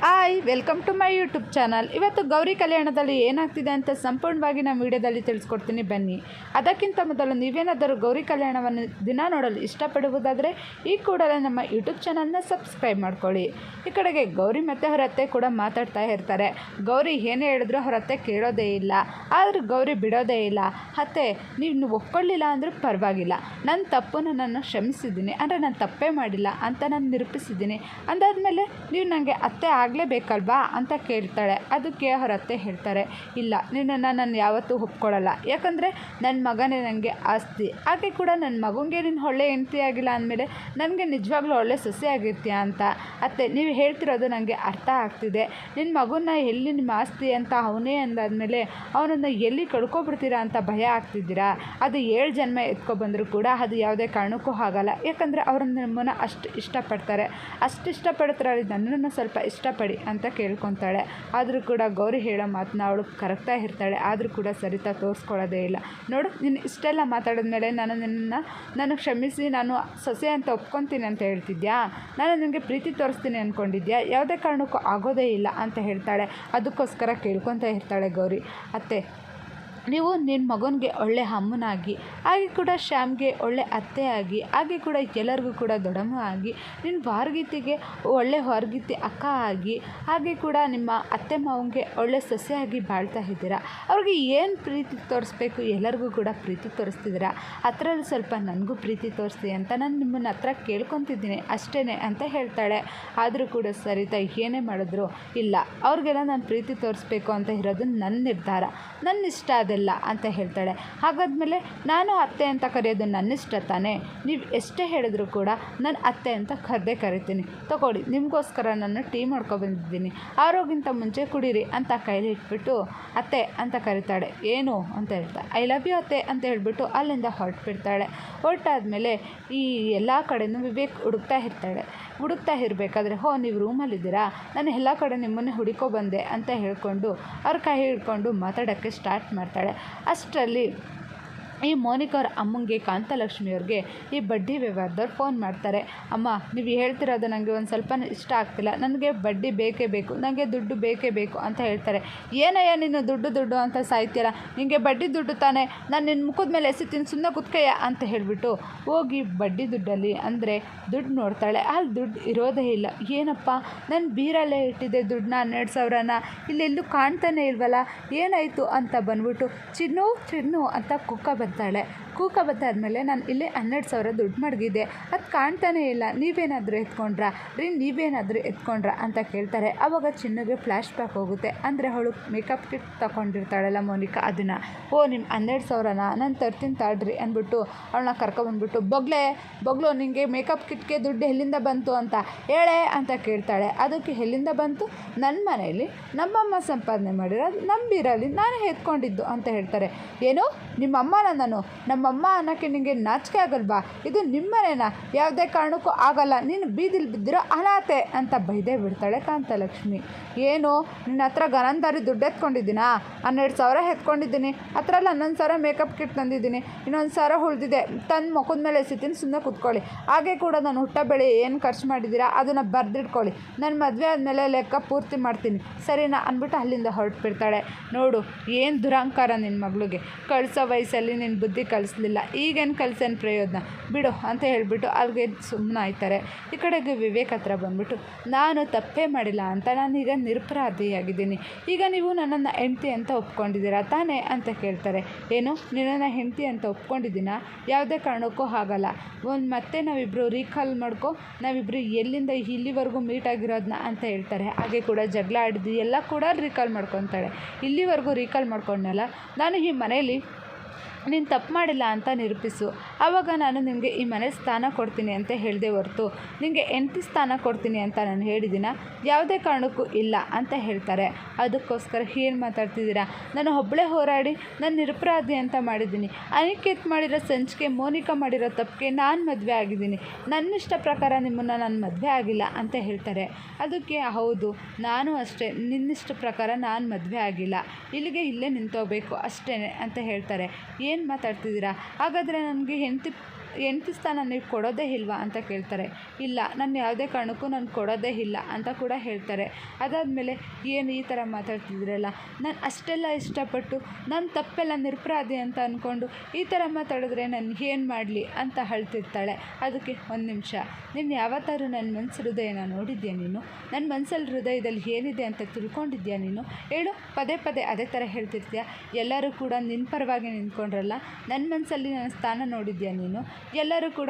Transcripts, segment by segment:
Hi welcome to my YouTube channel. ಇವತ್ತು ಗೌರಿ ಕಲ್ಯಾಣದಲ್ಲಿ ಏನಾಗ್ತಿದೆ ಅಂತ ಸಂಪೂರ್ಣವಾಗಿ ನಮ್ಮ ವಿಡಿಯೋದಲ್ಲಿ ತಿಳಿಸ್ಕೊಡ್ತೀನಿ, ಬನ್ನಿ. ಅದಕ್ಕಿಂತ ಮೊದಲು ನೀವೇನಾದರೂ ಗೌರಿ ಕಲ್ಯಾಣವನ್ನು ದಿನ ನೋಡಲು ಇಷ್ಟಪಡುವುದಾದರೆ ಈ ಕೂಡಲೇ ನಮ್ಮ ಯೂಟ್ಯೂಬ್ ಚಾನಲ್ನ ಸಬ್ಸ್ಕ್ರೈಬ್ ಮಾಡ್ಕೊಳ್ಳಿ. ಈ ಕಡೆಗೆ ಗೌರಿ ಮತ್ತು ಅವರ ಅತ್ತೆ ಕೂಡ ಮಾತಾಡ್ತಾ ಇರ್ತಾರೆ. ಗೌರಿ ಏನೇ ಹೇಳಿದ್ರು ಅವರ ಅತ್ತೆ ಕೇಳೋದೇ ಇಲ್ಲ, ಆದರೂ ಗೌರಿ ಬಿಡೋದೇ ಇಲ್ಲ. ಅತ್ತೆ, ನೀವು ಒಪ್ಕೊಳ್ಳಿಲ್ಲ ಅಂದರೂ ಪರವಾಗಿಲ್ಲ, ನನ್ನ ತಪ್ಪನ್ನು ನಾನು ಕ್ಷಮಿಸಿದ್ದೀನಿ, ಅಂದರೆ ನಾನು ತಪ್ಪೇ ಮಾಡಿಲ್ಲ ಅಂತ ನಾನು ನಿರೂಪಿಸಿದ್ದೀನಿ. ಅಂದಾದಮೇಲೆ ನೀವು ನನಗೆ ಅತ್ತೆ ಆಗಲೇಬೇಕಲ್ವಾ ಅಂತ ಕೇಳ್ತಾಳೆ. ಅದಕ್ಕೆ ಅವರ ಅತ್ತೆ ಹೇಳ್ತಾರೆ, ಇಲ್ಲ, ನಿನ್ನನ್ನು ನಾನು ಯಾವತ್ತೂ ಒಪ್ಕೊಳ್ಳಲ್ಲ, ಯಾಕಂದರೆ ನನ್ನ ಮಗನೇ ನನಗೆ ಆಸ್ತಿ. ಹಾಗೆ ಕೂಡ ನನ್ನ ಮಗನಿಗೆ ನೀನು ಒಳ್ಳೆ ಹೆಂಡತಿ ಆಗಿಲ್ಲ ಅಂದಮೇಲೆ ನನಗೆ ನಿಜವಾಗ್ಲೂ ಒಳ್ಳೆ ಸೊಸೆ ಆಗಿರ್ತೀಯ ಅಂತ. ಅತ್ತೆ, ನೀವು ಹೇಳ್ತಿರೋದು ನನಗೆ ಅರ್ಥ ಆಗ್ತಿದೆ. ನಿನ್ನ ಮಗನ್ನ ಎಲ್ಲಿ ನಿಮ್ಮ ಆಸ್ತಿ ಅಂತ ಅವನೇ ಅಂದಾದಮೇಲೆ ಅವನನ್ನು ಎಲ್ಲಿ ಕಳ್ಕೊಬಿಡ್ತೀರಾ ಅಂತ ಭಯ ಆಗ್ತಿದ್ದೀರಾ. ಅದು 7 ಜನ್ಮ ಎತ್ಕೊಬಂದರೂ ಕೂಡ ಅದು ಯಾವುದೇ ಕಾರಣಕ್ಕೂ ಆಗಲ್ಲ, ಯಾಕಂದರೆ ಅವರು ನಮ್ಮನ್ನು ಅಷ್ಟು ಇಷ್ಟಪಡ್ತಾರೆ. ಅಷ್ಟು ಇಷ್ಟಪಡ್ತಾರೆ, ನನ್ನನ್ನು ಸ್ವಲ್ಪ ಇಷ್ಟಪಡಿ ಅಂತ ಕೇಳ್ಕೊತಾಳೆ. ಆದರೂ ಕೂಡ ಗೌರಿ ಹೇಳೋ ಮಾತನ್ನ ಅವಳು ಕರೆಕ್ಟಾಗಿ ಇರ್ತಾಳೆ, ಆದರೂ ಕೂಡ ಸರಿತಾ ತೋರಿಸ್ಕೊಳ್ಳೋದೇ ಇಲ್ಲ. ನೋಡು, ನೀನು ಇಷ್ಟೆಲ್ಲ ಮಾತಾಡಿದ್ಮೇಲೆ ನಾನು ಕ್ಷಮಿಸಿ ನಾನು ಸೊಸೆ ಅಂತ ಒಪ್ಕೊತೀನಿ ಅಂತ ಹೇಳ್ತಿದ್ಯಾ, ನಾನು ನಿನಗೆ ಪ್ರೀತಿ ತೋರಿಸ್ತೀನಿ ಅಂದ್ಕೊಂಡಿದ್ಯಾ, ಯಾವುದೇ ಕಾರಣಕ್ಕೂ ಆಗೋದೇ ಇಲ್ಲ ಅಂತ ಹೇಳ್ತಾಳೆ. ಅದಕ್ಕೋಸ್ಕರ ಕೇಳ್ಕೊತಾ ಇರ್ತಾಳೆ ಗೌರಿ. ಅತ್ತೆ, ನೀವು ನಿನ್ನ ಮಗನಿಗೆ ಒಳ್ಳೆ ಅಮ್ಮನಾಗಿ, ಹಾಗೆ ಕೂಡ ಶ್ಯಾಮ್ಗೆ ಒಳ್ಳೆ ಅತ್ತೆಯಾಗಿ, ಹಾಗೆ ಕೂಡ ಎಲ್ಲರಿಗೂ ಕೂಡ ದೊಡ್ಡಮ್ಮ ಆಗಿ, ನಿನ್ನ ವಾರ್ಗೀತಿಗೆ ಒಳ್ಳೆ ವಾರ್ಗೀತಿ ಅಕ್ಕ ಆಗಿ, ಹಾಗೆ ಕೂಡ ನಿಮ್ಮ ಅತ್ತೆ ಮಾವನಿಗೆ ಒಳ್ಳೆ ಸೊಸೆಯಾಗಿ ಬಾಳ್ತಾ ಇದ್ದೀರಾ. ಅವ್ರಿಗೆ ಏನು ಪ್ರೀತಿ ತೋರಿಸ್ಬೇಕು, ಎಲ್ಲರಿಗೂ ಕೂಡ ಪ್ರೀತಿ ತೋರಿಸ್ತಿದ್ದೀರಾ. ಹತ್ರಲ್ಲಿ ಸ್ವಲ್ಪ ನನಗೂ ಪ್ರೀತಿ ತೋರಿಸಿ ಅಂತ ನಾನು ನಿಮ್ಮನ್ನ ಹತ್ರ ಕೇಳ್ಕೊತಿದ್ದೀನಿ ಅಷ್ಟೇ ಅಂತ ಹೇಳ್ತಾಳೆ. ಆದರೂ ಕೂಡ ಸರಿತಾ ಏನೇ ಮಾಡಿದ್ರು ಇಲ್ಲ, ಅವ್ರಿಗೆಲ್ಲ ನಾನು ಪ್ರೀತಿ ತೋರಿಸ್ಬೇಕು ಅಂತ ಇರೋದು ನನ್ನ ನಿರ್ಧಾರ, ನನ್ನ ಇಷ್ಟ ಅದೆಲ್ಲ ಅಂತ ಹೇಳ್ತಾಳೆ. ಹಾಗಾದ್ಮೇಲೆ ನಾನು ಅತ್ತೆ ಅಂತ ಕರೆಯೋದು ನನ್ನಿಷ್ಟ ತಾನೇ, ನೀವು ಎಷ್ಟೇ ಹೇಳಿದ್ರು ಕೂಡ ನಾನು ಅತ್ತೆ ಅಂತ ಕರಿತೀನಿ. ತಗೊಳ್ಳಿ, ನಿಮಗೋಸ್ಕರ ನಾನು ಟೀ ಮಾಡ್ಕೊಬಂದಿದ್ದೀನಿ, ಆರೋಗಿಂತ ಮುಂಚೆ ಕುಡೀರಿ ಅಂತ ಕೈಲಿ ಇಟ್ಬಿಟ್ಟು ಅತ್ತೆ ಅಂತ ಕರೀತಾಳೆ. ಏನು ಅಂತ ಹೇಳ್ತಾ ಐ ಲವ್ ಯು ಅತ್ತೆ ಅಂತ ಹೇಳ್ಬಿಟ್ಟು ಅಲ್ಲಿಂದ ಹೊರಟ್ಬಿಡ್ತಾಳೆ. ಹೊರಟಾದ್ಮೇಲೆ ಈ ಎಲ್ಲ ಕಡೆಯೂ ವಿವೇಕ್ ಹುಡುಕ್ತಾ ಇರಬೇಕಾದ್ರೆ, ನೀವು ರೂಮಲ್ಲಿದ್ದೀರಾ, ನಾನು ಎಲ್ಲ ಕಡೆ ನಿಮ್ಮನ್ನೇ ಹುಡುಕೊಬಂದೆ ಅಂತ ಹೇಳ್ಕೊಂಡು ಅವ್ರ ಕೈ ಹಿಡ್ಕೊಂಡು ಮಾತಾಡೋಕ್ಕೆ ಸ್ಟಾರ್ಟ್ ಮಾಡ್ತಾಳೆ. ಅಷ್ಟರಲ್ಲಿ ಈ ಮೋನಿಕಾ ಅವ್ರ ಅಮ್ಮಂಗೆ ಕಾಂತಲಕ್ಷ್ಮಿಯವ್ರಿಗೆ ಈ ಬಡ್ಡಿ ವ್ಯವಹಾರದವ್ರು ಫೋನ್ ಮಾಡ್ತಾರೆ. ಅಮ್ಮ, ನೀವು ಹೇಳ್ತಿರೋದು ನನಗೆ ಒಂದು ಸ್ವಲ್ಪ ಇಷ್ಟ ಆಗ್ತಿಲ್ಲ, ನನಗೆ ಬಡ್ಡಿ ಬೇಕೇ ಬೇಕು, ನನಗೆ ದುಡ್ಡು ಬೇಕೇ ಬೇಕು ಅಂತ ಹೇಳ್ತಾರೆ. ಏನಯ್ಯ ನೀನು ದುಡ್ಡು ಅಂತ ಸಾಯ್ತೀರ, ನಿನಗೆ ಬಡ್ಡಿ ದುಡ್ಡು ತಾನೇ, ನಾನು ನಿನ್ನ ಮುಖದ ಮೇಲೆ ಎಸಿತೀನಿ, ಸುಮ್ಮನೆ ಕುತ್ಕಯ್ಯ ಅಂತ ಹೇಳಿಬಿಟ್ಟು ಹೋಗಿ ಬಡ್ಡಿ ದುಡ್ಡಲ್ಲಿ ಅಂದರೆ ದುಡ್ಡು ನೋಡ್ತಾಳೆ. ಅಲ್ಲಿ ದುಡ್ಡು ಇರೋದೇ ಇಲ್ಲ. ಏನಪ್ಪ, ನಾನು ಬೀರಲ್ಲೇ ಇಟ್ಟಿದ್ದೆ ದುಡ್ಡನ್ನ 12,000ನ, ಇಲ್ಲೆಲ್ಲೂ ಕಾಣ್ತಾನೆ ಇಲ್ವಲ್ಲ, ಏನಾಯಿತು ಅಂತ ಬಂದ್ಬಿಟ್ಟು ಚಿನ್ನು ಅಂತ ಕೂಕ ಬಂದಾದ್ಮೇಲೆ ನಾನು ಇಲ್ಲಿ 12,000 ದುಡ್ಡು ಮಡಗಿದೆ, ಅದು ಕಾಣ್ತಾನೇ ಇಲ್ಲ, ನೀವೇನಾದರೂ ಎತ್ಕೊಂಡ್ರಾ ಅಂತ ಕೇಳ್ತಾರೆ. ಆವಾಗ ಚಿನ್ನಗೆ ಫ್ಲ್ಯಾಶ್ ಬ್ಯಾಕ್ ಹೋಗುತ್ತೆ. ಅಂದರೆ ಅವಳು ಮೇಕಪ್ ಕಿಟ್ ತಗೊಂಡಿರ್ತಾಳಲ್ಲ ಮೋನಿಕಾ, ಅದನ್ನು ನಿಮ್ಮ 12,000ನ ನಾನು ತರ್ತೀನಿ ತಾಡ್ರಿ ಅಂದ್ಬಿಟ್ಟು ಅವಳನ್ನ ಕರ್ಕೊಬಂದ್ಬಿಟ್ಟು ಬೊಗ್ಲು ನಿಮಗೆ ಮೇಕಪ್ ಕಿಟ್ಗೆ ದುಡ್ಡು ಎಲ್ಲಿಂದ ಬಂತು ಅಂತ ಹೇಳೇ ಅಂತ ಕೇಳ್ತಾಳೆ. ಅದಕ್ಕೆ ಎಲ್ಲಿಂದ ಬಂತು, ನನ್ನ ಮನೆಯಲ್ಲಿ ನಮ್ಮಮ್ಮ ಸಂಪಾದನೆ ಮಾಡಿರೋದು, ನಮ್ಮ ಬೀರಲ್ಲಿ ನಾನು ಎತ್ಕೊಂಡಿದ್ದು ಅಂತ ಹೇಳ್ತಾರೆ. ಏನು, ನಿಮ್ಮಮ್ಮನ ನಮ್ಮಮ್ಮ ಅನ್ನೋಕ್ಕೆ ನಿನಗೆ ನಾಚಿಕೆ ಆಗಲ್ವಾ, ಇದು ನಿಮ್ಮನೇನಾ, ಯಾವುದೇ ಕಾರಣಕ್ಕೂ ಆಗಲ್ಲ, ನೀನು ಬೀದಿಲಿ ಬಿದ್ದಿರೋ ಅನಾಥೆ ಅಂತ ಬೈದೇ ಬಿಡ್ತಾಳೆ ಕಾಂತಲಕ್ಷ್ಮಿ. ಏನು, ನಿನ್ನ ಹತ್ರ ಗನಂದಾರಿ ದುಡ್ಡು ಎತ್ಕೊಂಡಿದ್ದೀನಾ, 12,000 ಎತ್ಕೊಂಡಿದ್ದೀನಿ, ಹತ್ರಲ್ಲಿ 11,000 ಮೇಕಪ್ ಕಿಟ್ ತಂದಿದ್ದೀನಿ, ಇನ್ನೊಂದು 1,000 ಉಳಿದಿದೆ, ತಂದು ಮುಖದ ಮೇಲೆ ಎಸಿತೀನಿ, ಸುಮ್ಮನೆ ಕೂತ್ಕೊಳ್ಳಿ. ಹಾಗೆ ಕೂಡ ನಾನು ಹುಟ್ಟ ಬೆಳೆ ಏನು ಖರ್ಚು ಮಾಡಿದ್ದೀರಾ ಅದನ್ನು ಬರೆದಿಟ್ಕೊಳ್ಳಿ, ನನ್ನ ಮದುವೆ ಆದಮೇಲೆ ಲೆಕ್ಕ ಪೂರ್ತಿ ಮಾಡ್ತೀನಿ, ಸರಿನಾ ಅಂದ್ಬಿಟ್ಟು ಅಲ್ಲಿಂದ ಹೊರಟ್ಬಿಡ್ತಾಳೆ. ನೋಡು, ಏನು ದುರಹಂಕಾರ ನಿನ್ನ ಮಗಳಿಗೆ, ಕಳಿಸೋ ವಯಸ್ಸಲ್ಲಿ ನಿನ್ನ ಬುದ್ಧಿ ಕಲಿಸ್ಲಿಲ್ಲ, ಈಗೇನು ಕಲಿಸೇನು ಪ್ರಯೋಜನ ಬಿಡು ಅಂತ ಹೇಳಿಬಿಟ್ಟು ಅಲ್ಲಿಗೆ ಸುಮ್ಮನಾಯ್ತಾರೆ. ಈ ಕಡೆಗೆ ವಿವೇಕ್ ಹತ್ರ ಬಂದ್ಬಿಟ್ಟು, ನಾನು ತಪ್ಪೇ ಮಾಡಿಲ್ಲ ಅಂತ ನಾನೀಗ ನಿರಪರಾಧಿಯಾಗಿದ್ದೀನಿ, ಈಗ ನೀವು ನನ್ನನ್ನು ಹೆಂಡ್ತಿ ಅಂತ ಒಪ್ಕೊಂಡಿದ್ದೀರಾ ತಾನೇ ಅಂತ ಕೇಳ್ತಾರೆ. ಏನು, ನಿನ್ನನ್ನು ಹೆಂಡ್ತಿ ಅಂತ ಒಪ್ಕೊಂಡಿದ್ದೀನಾ, ಯಾವುದೇ ಕಾರಣಕ್ಕೂ ಆಗಲ್ಲ, ಮತ್ತೆ ನಾವಿಬ್ಬರು ರೀಕಾಲ್ ನಾವಿಬ್ಬರು ಎಲ್ಲಿಂದ ಇಲ್ಲಿವರೆಗೂ ಮೀಟ್ ಆಗಿರೋದನ್ನ ಅಂತ ಹೇಳ್ತಾರೆ. ಹಾಗೆ ಕೂಡ ಜಗಳ ಆಡಿದ್ದು ಎಲ್ಲ ಕೂಡ ರೀಕಾಲ್ ಮಾಡ್ಕೊತಾಳೆ. ಇಲ್ಲಿವರೆಗೂ ರೀಕಾಲ್ ಮಾಡ್ಕೊಂಡಲ್ಲ, ನಾನು ಈ ಮನೆಯಲ್ಲಿ ನೀನು ತಪ್ಪು ಮಾಡಿಲ್ಲ ಅಂತ ನಿರೂಪಿಸು, ಆವಾಗ ನಾನು ನಿನಗೆ ಈ ಮನೆ ಸ್ಥಾನ ಕೊಡ್ತೀನಿ ಅಂತ ಹೇಳಿದೆ ಹೊರತು ನಿನಗೆ ಹೆಂಡತಿ ಸ್ಥಾನ ಕೊಡ್ತೀನಿ ಅಂತ ನಾನು ಹೇಳಿದ್ದೀನ, ಯಾವುದೇ ಕಾರಣಕ್ಕೂ ಇಲ್ಲ ಅಂತ ಹೇಳ್ತಾರೆ. ಅದಕ್ಕೋಸ್ಕರ ಏನು ಮಾತಾಡ್ತಿದ್ದೀರಾ, ನಾನು ಒಬ್ಬಳೇ ಹೋರಾಡಿ ನಾನು ನಿರಪರಾಧಿ ಅಂತ ಮಾಡಿದ್ದೀನಿ, ಅನಿಕೇತ್ ಮಾಡಿರೋ ಸಂಚಿಕೆ, ಮೋನಿಕಾ ಮಾಡಿರೋ ತಪ್ಪಿಗೆ ನಾನು ಮದುವೆ ಆಗಿದ್ದೀನಿ, ನನ್ನಿಷ್ಟ ಪ್ರಕಾರ ನಿಮ್ಮನ್ನು ನಾನು ಮದುವೆ ಆಗಿಲ್ಲ ಅಂತ ಹೇಳ್ತಾರೆ. ಅದಕ್ಕೆ ಹೌದು, ನಾನು ಅಷ್ಟೇ, ನಿನ್ನಿಷ್ಟ ಪ್ರಕಾರ ನಾನು ಮದುವೆ ಆಗಿಲ್ಲ, ಇಲ್ಲೇ ನಿಂತೋಗ್ಬೇಕು ಅಷ್ಟೇ ಅಂತ ಹೇಳ್ತಾರೆ. ಏನು ಮಾತಾಡ್ತಿದ್ದೀರಾ, ಹಾಗಾದರೆ ನನಗೆ ಹೆಂಡತಿ ಹೆಂಡತಿ ಸ್ಥಾನ ನೀವು ಕೊಡೋದೇ ಇಲ್ವಾ ಅಂತ ಕೇಳ್ತಾರೆ. ಇಲ್ಲ, ನಾನು ಯಾವುದೇ ಕಾರಣಕ್ಕೂ ನಾನು ಕೊಡೋದೇ ಇಲ್ಲ ಅಂತ ಕೂಡ ಹೇಳ್ತಾರೆ. ಅದಾದಮೇಲೆ ಏನು ಈ ಥರ ಮಾತಾಡ್ತಿದ್ರಲ್ಲ, ನಾನು ಅಷ್ಟೆಲ್ಲ ಇಷ್ಟಪಟ್ಟು ನನ್ನ ತಪ್ಪೆಲ್ಲ ನಿರಪರಾಧಿ ಅಂತ ಅಂದ್ಕೊಂಡು ಈ ಥರ ಮಾತಾಡಿದ್ರೆ ನಾನು ಏನು ಮಾಡಲಿ ಅಂತ ಅಳ್ತಿರ್ತಾಳೆ. ಅದಕ್ಕೆ ಒಂದು ನಿಮಿಷ, ನೀನು ಯಾವತ್ತಾದ್ರೂ ನನ್ನ ಮನಸ್ಸು ಹೃದಯನ ನೋಡಿದ್ಯಾ ನೀನು? ನನ್ನ ಮನಸ್ಸಲ್ಲಿ ಹೃದಯದಲ್ಲಿ ಏನಿದೆ ಅಂತ ತಿಳ್ಕೊಂಡಿದ್ಯಾ ನೀನು? ಹೇಳು. ಪದೇ ಪದೇ ಅದೇ ಥರ ಹೇಳ್ತಿರ್ತೀಯ. ಎಲ್ಲರೂ ಕೂಡ ನಿನ್ನ ಪರವಾಗಿ ನಿಂತ್ಕೊಂಡ್ರಲ್ಲ, ನನ್ನ ಮನಸ್ಸಲ್ಲಿ ನನ್ನ ಸ್ಥಾನ ನೋಡಿದ್ಯಾ ನೀನು? ಎಲ್ಲರೂ ಕೂಡ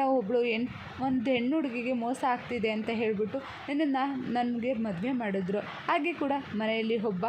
ಒಂದು ಹೆಣ್ಣು ಹುಡುಗಿಗೆ ಮೋಸ ಆಗ್ತಿದೆ ಅಂತ ಹೇಳಿಬಿಟ್ಟು ನಿನ್ನನ್ನು ನನಗೆ ಮದುವೆ ಮಾಡಿದ್ರು. ಹಾಗೆ ಕೂಡ ಮನೆಯಲ್ಲಿ ಒಬ್ಬ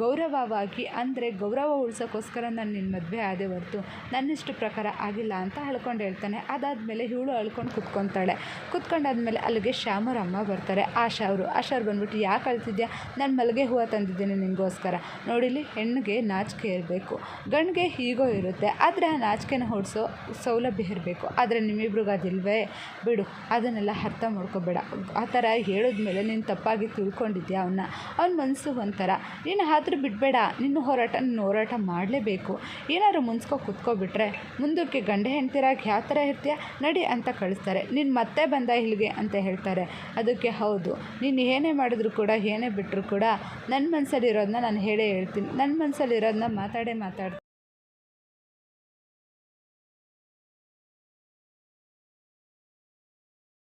ಗೌರವವಾಗಿ, ಅಂದರೆ ಗೌರವ ಉಳ್ಸೋಕ್ಕೋಸ್ಕರ ನಾನು ನಿನ್ನ ಮದುವೆ ಆದೆ ಹೊರತು ನನ್ನಿಷ್ಟ ಪ್ರಕಾರ ಆಗಿಲ್ಲ ಅಂತ ಹೇಳ್ಕೊಂಡು ಹೇಳ್ತಾನೆ. ಅದಾದಮೇಲೆ ಇವಳು ಅಳ್ಕೊಂಡು ಕುತ್ಕೊತಾಳೆ. ಕುತ್ಕೊಂಡಾದ್ಮೇಲೆ ಅಲ್ಲಿಗೆ ಶ್ಯಾಮರ ಅಮ್ಮ ಬರ್ತಾರೆ. ಆಶಾವ್ರು ಬಂದ್ಬಿಟ್ಟು, ಯಾಕೆ ಅಳ್ತಿದ್ಯಾ? ನಾನು ಮಲ್ಲಿಗೆ ಹೂವು ತಂದಿದ್ದೀನಿ ನಿನಗೋಸ್ಕರ. ನೋಡಿಲಿ, ಹೆಣ್ಣಿಗೆ ನಾಚಿಕೆ ಇರಬೇಕು, ಗಂಡಿಗೆ ಹೀಗೋ ಇರುತ್ತೆ. ಆದರೆ ಆ ನಾಚಿಕೆನ ಹೊಡಿಸೋ ಸೌಲಭ್ಯ ಇರಬೇಕು. ಆದರೆ ನಿಮ್ಮಿಬ್ರಿಗೆ ಅದಿಲ್ವೇ? ಬಿಡು, ಅದನ್ನೆಲ್ಲ ಅರ್ಥ ಮಾಡ್ಕೋಬೇಡ. ಆ ಥರ ಹೇಳಿದ್ಮೇಲೆ ನೀನು ತಪ್ಪಾಗಿ ತಿಳ್ಕೊಂಡಿದ್ಯಾ ಅವನ ಮನಸ್ಸು ಒಂಥರ. ನೀನು ಆದರೂ ಬಿಡಬೇಡ, ನೀನು ಹೋರಾಟ ಮಾಡಲೇಬೇಕು. ಏನಾದ್ರು ಕೂತ್ಕೊಬಿಟ್ರೆ ಮುಂದಕ್ಕೆ ಗಂಡ ಹೆಂಡ್ತಿರಾಗಿ ಯಾವ ಥರ ಇರ್ತೀಯ ನಡಿ ಅಂತ ಕಳಿಸ್ತಾರೆ. ನೀನು ಮತ್ತೆ ಬಂದ ಇಲ್ಲಿಗೆ ಅಂತ ಹೇಳ್ತಾರೆ. ಅದಕ್ಕೆ ಹೌದು, ನೀನು ಏನೇ ಮಾಡಿದ್ರು ಕೂಡ ಏನೇ ಬಿಟ್ಟರು ಕೂಡ ನನ್ನ ಮನಸ್ಸಲ್ಲಿರೋದನ್ನ ನಾನು ಹೇಳೇ ಹೇಳ್ತೀನಿ, ನನ್ನ ಮನಸ್ಸಲ್ಲಿರೋದನ್ನ ಮಾತಾಡ್ತೀನಿ